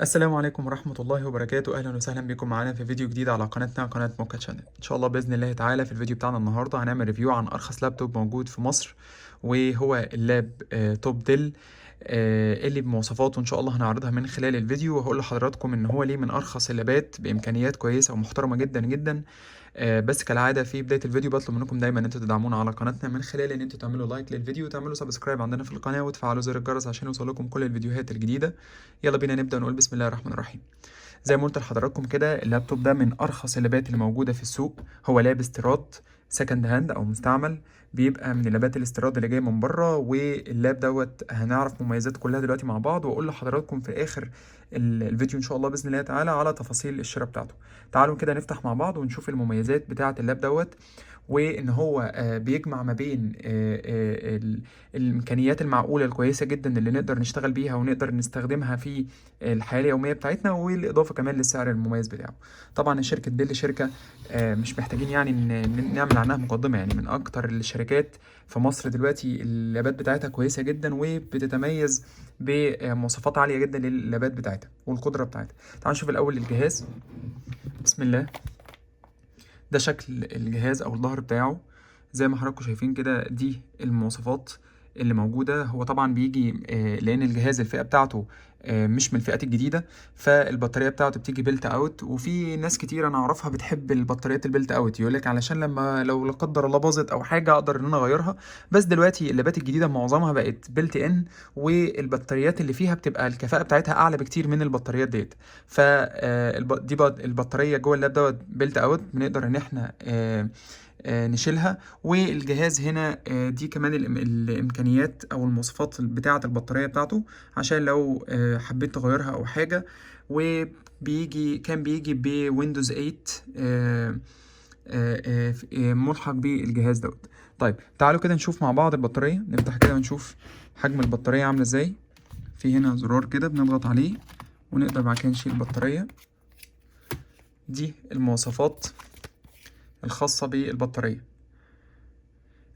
السلام عليكم ورحمة الله وبركاته. أهلا وسهلا بكم معانا في فيديو جديد على قناتنا قناة موكا تشانل. إن شاء الله بإذن الله تعالى في الفيديو بتاعنا النهاردة هنعمل ريفيو عن أرخص لابتوب موجود في مصر، وهو اللاب توب ديل اللي بمواصفاته إن شاء الله هنعرضها من خلال الفيديو، وهقول لحضراتكم إن هو ليه من أرخص اللابات بإمكانيات كويسة ومحترمة جدا جدا. بس كالعادة في بداية الفيديو بطلب منكم دايما ان انتوا تدعمونا على قناتنا من خلال ان انتوا تعملوا لايك للفيديو وتعملوا سبسكرايب عندنا في القناة وتفعلوا زر الجرس عشان يوصلكم كل الفيديوهات الجديدة. يلا بينا نبدأ نقول بسم الله الرحمن الرحيم. زي ما قلت لحضراتكم كده اللابتوب ده من ارخص اللابات اللي موجودة في السوق، هو لاب استيراد سكند هاند او مستعمل، بيبقى من اللابات الاستيراد اللي جايه من بره. واللاب دوت هنعرف مميزاته كلها دلوقتي مع بعض، واقول لحضراتكم في اخر الفيديو ان شاء الله باذن الله تعالى على تفاصيل الشراء بتاعته. تعالوا كده نفتح مع بعض ونشوف المميزات بتاعه اللاب دوت، وان هو بيجمع ما بين الامكانيات المعقوله الكويسه جدا اللي نقدر نشتغل بيها ونقدر نستخدمها في الحياه اليوميه بتاعتنا، والاضافه كمان للسعر المميز بتاعه. طبعا شركه ديل شركه مش محتاجين يعني نعمل عنها مقدمه، يعني من اكتر الشركات في مصر دلوقتي. اللابات بتاعتها كويسه جدا وبتتميز بمواصفات عاليه جدا لللابات بتاعتها والقدره بتاعتها. تعالوا نشوف الاول الجهاز. بسم الله. ده شكل الجهاز او الظهر بتاعه. زي ما حضراتكم شايفين كده دي المواصفات اللي موجودة. هو طبعا بيجي لان الجهاز الفئة بتاعته مش من الفئات الجديدة، فالبطارية بتاعته بتيجي بيلت اوت. وفي ناس كتير انا اعرفها بتحب البطاريات البيلت اوت، يقولك علشان لما لو لا قدر الله باظت او حاجة اقدر ان انا اغيرها. بس دلوقتي اللابات الجديدة معظمها بقت بيلت ان، والبطاريات اللي فيها بتبقى الكفاءة بتاعتها اعلى بكتير من البطاريات ديت. ف دي البطارية جوه اللاب دوت بيلت اوت، بنقدر ان احنا نشيلها. والجهاز هنا دي كمان الامكانيات او المواصفات بتاعه البطاريه بتاعته عشان لو حبيت تغيرها او حاجه. كان بيجي بويندوز 8 ملحق بالجهاز دوت. طيب تعالوا كده نشوف مع بعض البطاريه، نفتح كده ونشوف حجم البطاريه عامله ازاي. في هنا زرار كده بنضغط عليه ونقدر بعد كده نشيل البطاريه. دي المواصفات الخاصة بالبطارية.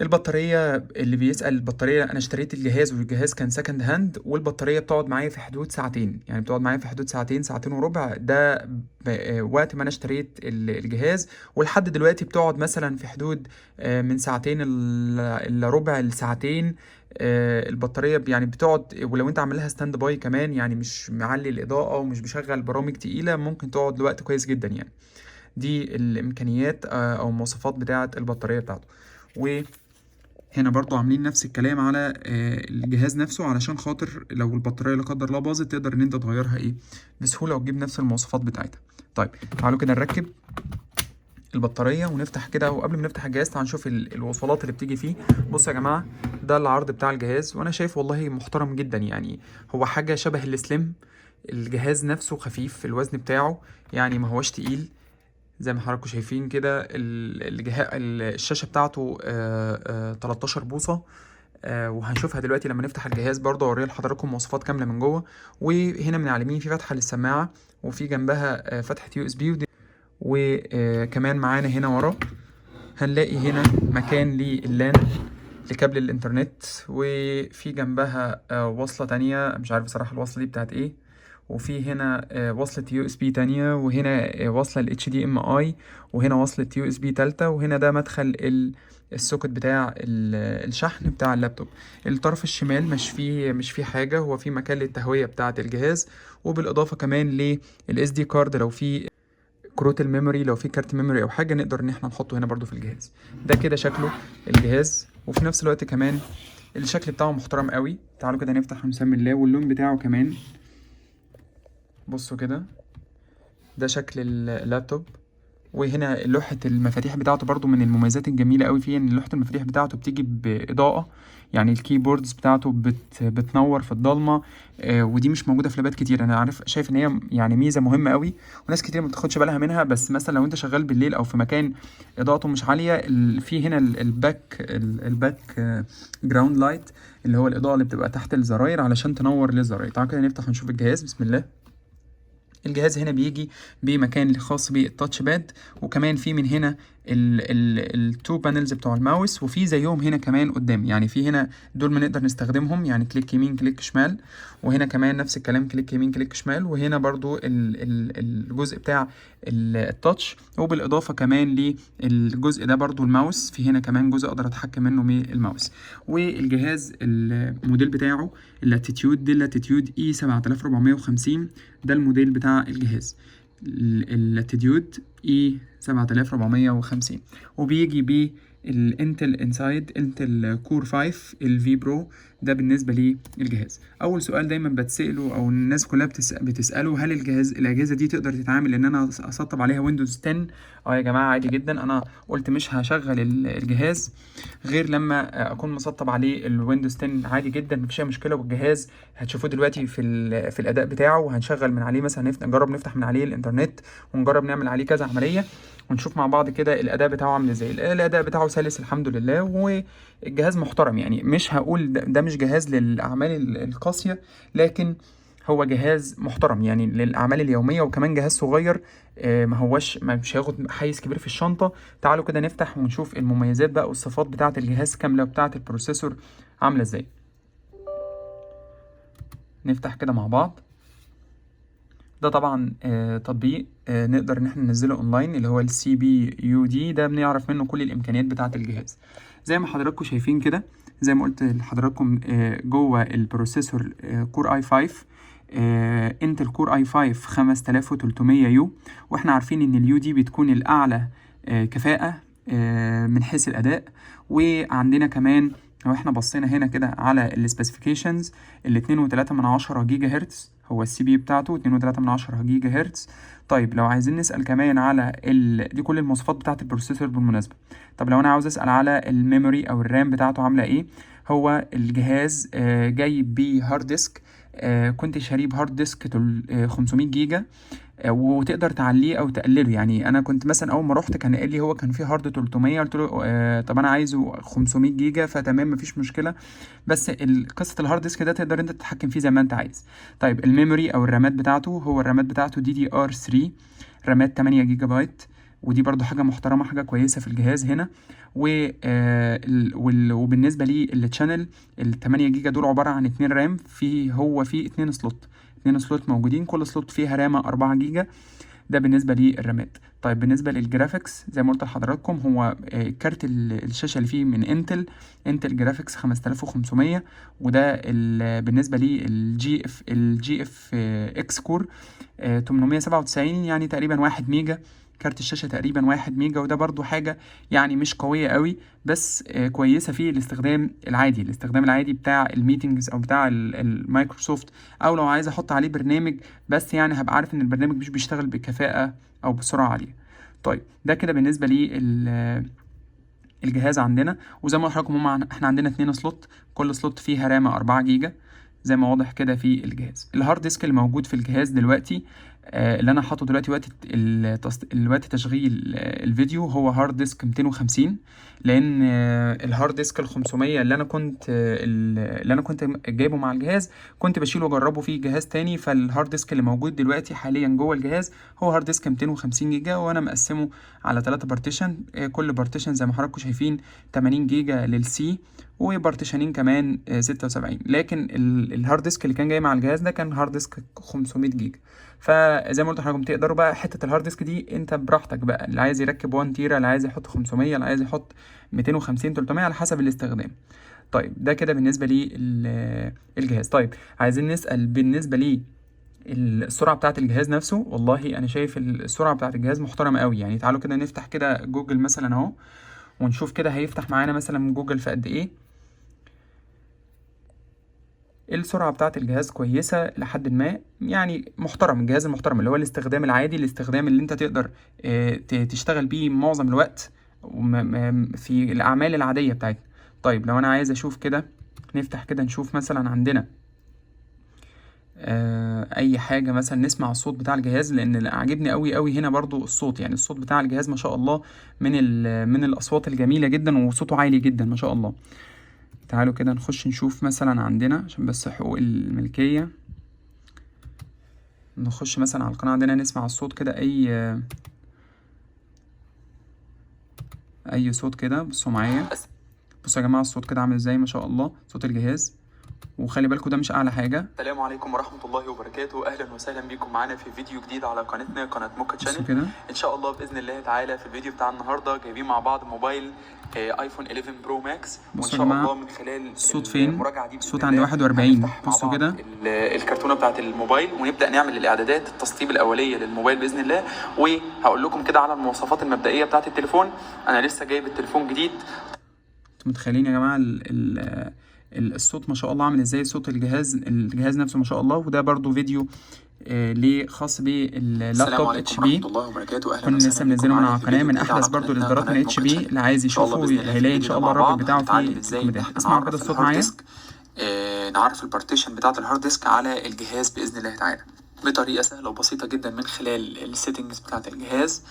البطارية اللي بيسأل البطارية، أنا اشتريت الجهاز والجهاز كان سكند هاند، والبطارية بتقعد معايا في حدود ساعتين، يعني بتقعد معايا في حدود ساعتين ساعتين وربع. ده وقت ما أنا اشتريت الجهاز، ولحد دلوقتي بتقعد مثلا في حدود من ساعتين إلا ربع لساعتين. البطارية يعني بتقعد، ولو انت عامل لها ستاند باي كمان، يعني مش معلي الإضاءة ومش بشغل برامج تقيلة، ممكن تقعد لوقت كويس جدا يعني. دي الامكانيات او المواصفات بتاعه البطاريه بتاعته. وهنا برضو عاملين نفس الكلام على الجهاز نفسه، علشان خاطر لو البطاريه لا قدر الله باظت تقدر ان انت تغيرها بسهوله وتجيب نفس المواصفات بتاعتها. طيب تعالوا كده نركب البطاريه ونفتح كده. وقبل ما نفتح الجهاز تعالوا نشوف الوصلات اللي بتيجي فيه. بصوا يا جماعه، ده العرض بتاع الجهاز وانا شايف والله محترم جدا، يعني هو حاجه شبه السليم. الجهاز نفسه خفيف في الوزن بتاعه، يعني ما هوش تقيل. زي ما حضراتكم شايفين كده الشاشة بتاعته 13 بوصة. وهنشوفها دلوقتي لما نفتح الجهاز برضه، اوري لحضراتكم مواصفات كاملة من جوه. وهنا من على اليمين في فتحة للسماعة، وفي جنبها فتحة يو اس بي. وكمان معانا هنا ورا هنلاقي هنا مكان لللان لكابل الانترنت، وفي جنبها وصلة تانية مش عارف بصراحة الوصلة دي بتاعت ايه. وفي هنا وصلة يو اس بي تانية، وهنا وصلة ال HDMI، وهنا وصلة يو اس بي تالتة، وهنا ده مدخل السوكت بتاع الشحن بتاع اللابتوب. الطرف الشمال مش فيه حاجة، هو في مكان للتهوية بتاعة الجهاز، وبالإضافة كمان لل SD كارد لو في كروت الميموري، لو في كارت ميموري او حاجه نقدر ان احنا نحطه هنا برضو في الجهاز. ده كده شكله الجهاز، وفي نفس الوقت كمان الشكل بتاعه محترم قوي. تعالوا كده نفتح ونسمي الله، واللون بتاعه كمان بصوا كده. ده شكل اللابتوب. وهنا لوحة المفاتيح بتاعته برضو من المميزات الجميلة قوي فيه، ان لوحة المفاتيح بتاعته بتيجي بإضاءة، يعني الكيبوردز بتاعته بتنور في الضلمة. ودي مش موجودة في لابات كتير. انا عارف شايف ان هي يعني ميزة مهمة قوي، وناس كتير ما بتاخدش بالها منها. بس مثلا لو انت شغال بالليل او في مكان اضاءته مش عالية، في هنا الباك جراوند لايت، اللي هو الإضاءة اللي بتبقى تحت الزراير علشان تنور للزراير. تعالوا كده نفتح ونشوف الجهاز. بسم الله. الجهاز هنا بيجي بمكان خاص بالتاتش باد، وكمان في من هنا التو بانلز بتوع الماوس، وفي زيهم هنا كمان قدام، يعني في هنا دول ما نقدر نستخدمهم، يعني كليك يمين كليك شمال، وهنا كمان نفس الكلام كليك يمين كليك شمال، وهنا برضو الجزء بتاع التاتش، وبالاضافه كمان للجزء ده برضو الماوس، في هنا كمان جزء اقدر اتحكم منه من الماوس. والجهاز الموديل بتاعه اللاتيتيود، دي اللاتيتيود اي 7450، ده الموديل بتاع الجهاز اللاتيتيود اي 7450، وبيجي بيه الانتل انسايد انتل كور 5 الفي برو. ده بالنسبه للجهاز. اول سؤال دايما بتساله او الناس كلها بتساله، هل الاجهزه دي تقدر تتعامل ان انا اسطب عليها ويندوز 10؟ اه يا جماعه عادي جدا، انا قلت مش هشغل الجهاز غير لما اكون مسطب عليه الويندوز 10 عادي جدا، مفيش اي مشكله. والجهاز هتشوفوه دلوقتي في الاداء بتاعه، وهنشغل من عليه مثلا نجرب نفتح من عليه الانترنت، ونجرب نعمل عليه كذا عمليه، ونشوف مع بعض كده الاداء بتاعه عامل ازاي. الاداء بتاعه سلس الحمد لله، والجهاز محترم. يعني مش هقول ده مش جهاز للاعمال القاسيه، لكن هو جهاز محترم يعني للاعمال اليوميه، وكمان جهاز صغير، ما هوش مش هياخد حيز كبير في الشنطه. تعالوا كده نفتح ونشوف المميزات بقى والصفات بتاعه الجهاز كامله، وبتاعه البروسيسور عامله ازاي. نفتح كده مع بعض. ده طبعا تطبيق نقدر ان احنا ننزله اونلاين، اللي هو السي بي يو دي، ده بنعرف منه كل الامكانيات بتاعه الجهاز. زي ما حضراتكم شايفين كده، زي ما قلت لحضراتكم، جوه البروسيسور كور اي 5، انتل كور اي 5 5300 يو، واحنا عارفين ان اليو دي بتكون الاعلى كفاءة من حيث الاداء. وعندنا كمان لو احنا بصينا هنا كده على السبيسيفيكيشنز، ال 2.3 جيجا هرتز هو السي بي بتاعته، 2.3 جيجا هرتز. طيب لو عايزين نسأل كمان على دي كل المواصفات بتاعة البروسيسور بالمناسبة. طب لو انا عاوز اسأل على الميموري او الرام بتاعته عاملة ايه، هو الجهاز جاي بهارد ديسك، كنت شاريه بهارد ديسك 500 جيجا، وتقدر تعليه او تقلله. يعني انا كنت مثلا اول ما رحت كان قال لي هو كان في هارد 300، قلت له طب انا عايزه 500 جيجا، فتمام مفيش مشكله. بس قصه الهارد ديسك ده تقدر انت تتحكم فيه زي ما انت عايز. طيب الميموري او الرامات بتاعته، هو الرامات بتاعته دي دي ار 3، رامات 8 جيجا بايت، ودي برضو حاجه محترمه، حاجه كويسه في الجهاز هنا. وبالنسبه للتشانل، ال 8 جيجا دول عباره عن 2 رام، في 2 سلوت، 2 سلوت موجودين، كل سلوت فيها رامة 4 جيجا. ده بالنسبة للرامات. طيب بالنسبة للجرافيكس، زي ما قلت لحضراتكم، هو كارت الشاشة اللي فيه من انتل جرافيكس 5500، وده بالنسبة الجي اف اكس كور 897، يعني تقريبا 1 ميجا. كارت الشاشة تقريبا 1 ميجا، وده برضو حاجة يعني مش قوية قوي، بس كويسة في الاستخدام العادي بتاع الميتينجز او بتاع المايكروسوفت، او لو عايز احط عليه برنامج، بس يعني هبقى عارف ان البرنامج مش بيشتغل بكفاءة او بسرعة عالية. طيب ده كده بالنسبة لي الجهاز عندنا. وزي ما قلت لكم احنا عندنا 2 سلوت، كل سلوت فيها رامة 4 جيجا زي ما واضح كده في الجهاز. الهارد ديسك اللي موجود في الجهاز دلوقتي، اللي انا حاطه دلوقتي وقت تشغيل الفيديو، هو هارد ديسك 250، لان الهارد ديسك ال 500 اللي انا كنت جايبه مع الجهاز كنت بشيله واجربه في جهاز تاني. فالهارد ديسك اللي موجود دلوقتي حاليا جوه الجهاز هو هارد ديسك 250 جيجا، وانا مقسمه على 3 بارتيشن، كل بارتيشن زي ما حضراتكم شايفين 80 جيجا للسي، وبارتيشنين كمان 76. لكن الهارد ديسك اللي كان جاي مع الجهاز ده كان هارد ديسك 500 جيجا. فزي ما قلت لحضراتكم تقدروا بقى حته الهارد ديسك دي انت براحتك بقى، اللي عايز يركب 1 تيرا، اللي عايز يحط 500، اللي عايز يحط 250 300 على حسب الاستخدام. طيب ده كده بالنسبه لي الجهاز. طيب عايزين نسال بالنسبه لي السرعه بتاعه الجهاز نفسه. والله انا شايف السرعه بتاعه الجهاز محترمه قوي. يعني تعالوا كده نفتح كده جوجل مثلا اهو، ونشوف كده هيفتح معانا مثلا جوجل في قد ايه. السرعة بتاعة الجهاز كويسة لحد ما، يعني محترم. الجهاز المحترم اللي هو الاستخدام العادي، الاستخدام اللي انت تقدر تشتغل بيه معظم الوقت في الأعمال العادية بتاعتنا. طيب لو أنا عايز أشوف كده، نفتح كده نشوف مثلا عندنا أي حاجة، مثلا نسمع الصوت بتاع الجهاز، لأن اللي عاجبني أوي أوي هنا برضو الصوت. يعني الصوت بتاع الجهاز ما شاء الله من الأصوات الجميلة جدا، وصوته عالي جدا ما شاء الله. تعالوا كده نخش نشوف مثلا عندنا، عشان بس حقوق الملكية، نخش مثلا على القناة عندنا نسمع الصوت كده. اي صوت كده. بصوا معايا، بصوا يا جماعه الصوت كده عامل ازاي، ما شاء الله صوت الجهاز. وخلي بالكم ده مش اعلى حاجه. السلام عليكم ورحمه الله وبركاته، اهلا وسهلا بيكم معانا في فيديو جديد على قناتنا، قناه موكا بصوا تشانل. كده ان شاء الله باذن الله تعالى في الفيديو بتاع النهارده جايبين مع بعض موبايل ايفون 11 برو ماكس. وان بصوا شاء يا جماعه الله من خلال الصوت فين، المراجعه دي الصوت باذن عند الله 41. هنفتح مع بصوا بعض كده الكرتونه بتاعه الموبايل ونبدا نعمل الاعدادات التسطيب الاوليه للموبايل باذن الله. وهقول لكم كده على المواصفات المبدئيه بتاعه التليفون. انا لسه جايب التليفون جديد. انتوا متخيلين يا جماعه الصوت ما شاء الله عامل ازاي، صوت الجهاز نفسه ما شاء الله. وده برضو فيديو ليه خاص باللابتوب اتش بي، كنا لسه منزله من على القناه، من احدث برضو الاصدارات من اتش بي. اللي عايز يشوفه هيلاقي ان شاء الله الرابط بتاعه في الكومنتات. اسمعوا كده الصوت معايا. نعرف البارتيشن بتاعه الهارد ديسك على الجهاز باذن الله تعالى بطريقه سهله وبسيطه جدا من خلال السيتنجز بتاعه الجهاز.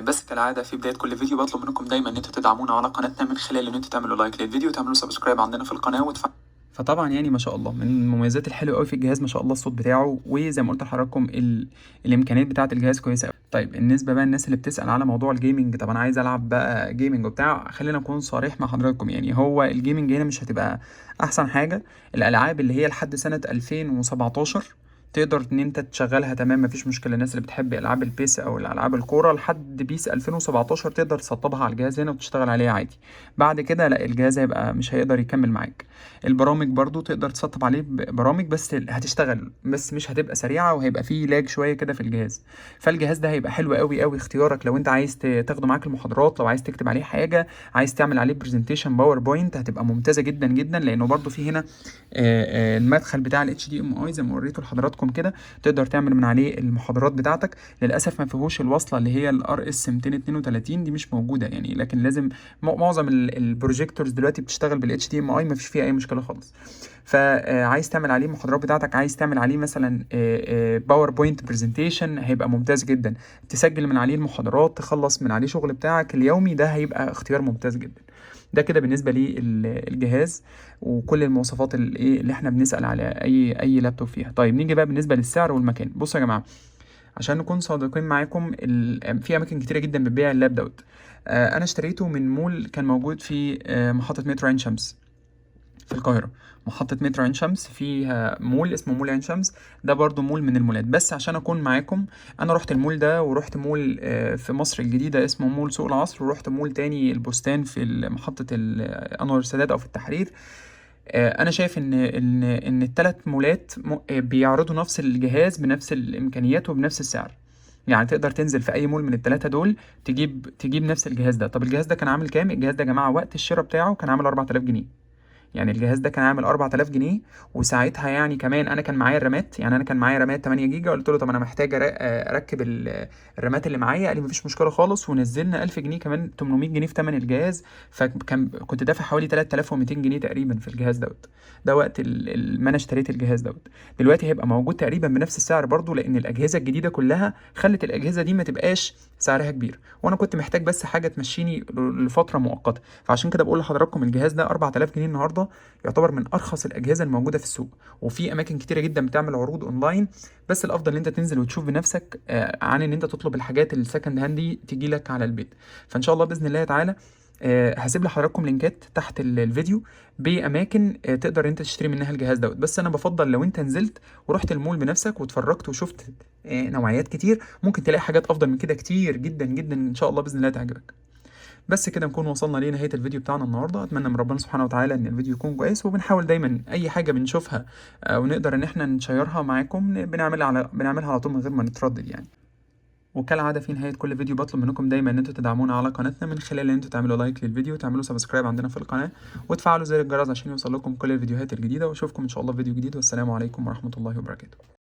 بس كالعاده في بدايه كل فيديو بطلب منكم دايما ان انتوا تدعمونا على قناتنا من خلال ان انتوا تعملوا لايك للفيديو وتعملوا سبسكرايب عندنا في القناه فطبعا يعني ما شاء الله من المميزات الحلوه قوي في الجهاز ما شاء الله الصوت بتاعه، وزي ما قلت لحضراتكم الامكانيات بتاعه الجهاز كويسه قوي. طيب بالنسبه بقى الناس اللي بتسال على موضوع الجيمنج، طب انا عايز العب بقى جيمنج وبتاع، خلينا اكون صريح مع حضراتكم. يعني هو الجيمنج هنا مش هتبقى احسن حاجه. الالعاب اللي هي لحد سنه 2017 تقدر ان انت تشغلها تمام، مفيش مشكله. الناس اللي بتحب العاب البيس او الالعاب الكوره لحد بيس 2017 تقدر تسطبها على الجهاز هنا وتشتغل عليها عادي. بعد كده لا، الجهاز هيبقى مش هيقدر يكمل معاك. البرامج برضو تقدر تسطب عليه برامج، بس هتشتغل بس مش هتبقى سريعه، وهيبقى فيه لاج شويه كده في الجهاز. فالجهاز ده هيبقى حلو قوي قوي اختيارك لو انت عايز تاخده معاك المحاضرات، لو عايز تكتب عليه حاجه، عايز تعمل عليه برزنتيشن باوربوينت، هتبقى ممتازه جدا جدا. لانه برضو في هنا المدخل بتاع الاتش دي ام اي زي ما وريته لحضراتكم كده، تقدر تعمل من عليه المحاضرات بتاعتك. للاسف ما فيهوش الوصله اللي هي الار اس 232 دي، مش موجوده يعني. لكن لازم معظم البروجيكتورز دلوقتي بتشتغل بالاتش دي ام اي، ما فيش فيها اي مشكله خالص. فعايز تعمل عليه المحاضرات بتاعتك، عايز تعمل عليه مثلا باوربوينت برزنتيشن، هيبقى ممتاز جدا. تسجل من عليه المحاضرات، تخلص من عليه شغل بتاعك اليومي، ده هيبقى اختيار ممتاز جدا. ده كده بالنسبه للجهاز وكل المواصفات اللي احنا بنسال على اي لابتوب فيها. طيب نيجي بقى بالنسبه للسعر والمكان. بصوا يا جماعه عشان نكون صادقين معاكم، في اماكن كتيره جدا بتبيع اللاب دوت. انا اشتريته من مول كان موجود في محطه مترو عين شمس في القاهرة. محطة مترو عين شمس فيها مول اسمه مول عين شمس، ده برضو مول من المولات. بس عشان أكون معاكم، أنا رحت المول ده ورحت مول في مصر الجديدة اسمه مول سوق العصر، ورحت مول تاني البستان في محطة أنور السادات أو في التحرير. أنا شايف إن التلات مولات بيعرضوا نفس الجهاز بنفس الإمكانيات وبنفس السعر. يعني تقدر تنزل في اي مول من الثلاثه دول تجيب نفس الجهاز ده. طب الجهاز ده كان عامل كام؟ الجهاز ده يا جماعه وقت الشراء بتاعه كان عامل 4000 جنيه. يعني الجهاز ده كان عامل 4000 جنيه. وساعتها يعني كمان انا كان معايا الرامات، يعني انا كان معايا رامات 8 جيجا. قلت له طب انا محتاج اركب الرامات اللي معايا. قال لي مفيش مشكله خالص، ونزلنا 1000 جنيه كمان، 800 جنيه في ثمن الجهاز. كنت دافع حوالي 3200 جنيه تقريبا في الجهاز دوت. ده وقت ما انا اشتريت الجهاز دوت. دلوقتي هيبقى موجود تقريبا بنفس السعر برضو، لان الاجهزه الجديده كلها خلت الاجهزه دي ما تبقاش سعرها كبير، وانا كنت محتاج بس حاجه تمشيني لفتره مؤقته. فعشان كده بقول لحضراتكم الجهاز ده 4000 جنيه النهارده يعتبر من ارخص الاجهزه الموجوده في السوق. وفي اماكن كتيره جدا بتعمل عروض اونلاين، بس الافضل ان انت تنزل وتشوف بنفسك عن ان انت تطلب الحاجات السكند هاند دي تيجي لك على البيت. فان شاء الله باذن الله تعالى هسيب لحضراتكم لينكات تحت الفيديو باماكن تقدر انت تشتري منها الجهاز دوت. بس انا بفضل لو انت نزلت ورحت المول بنفسك واتفرجت وشفت نوعيات كتير، ممكن تلاقي حاجات افضل من كده كتير جدا جدا ان شاء الله باذن الله تعجبك. بس كده نكون وصلنا لنهايه الفيديو بتاعنا النهارده. اتمنى من ربنا سبحانه وتعالى ان الفيديو يكون كويس، وبنحاول دايما اي حاجه بنشوفها ونقدر ان احنا نشيرها معاكم بنعملها على طول من غير ما نتردد يعني. وكالعاده في نهايه كل فيديو بطلب منكم دايما ان انتوا تدعمونا على قناتنا من خلال ان انتوا تعملوا لايك للفيديو وتعملوا سبسكرايب عندنا في القناه وتفعلوا زر الجرس عشان يوصل لكم كل الفيديوهات الجديده. واشوفكم ان شاء الله في فيديو جديد، والسلام عليكم ورحمه الله وبركاته.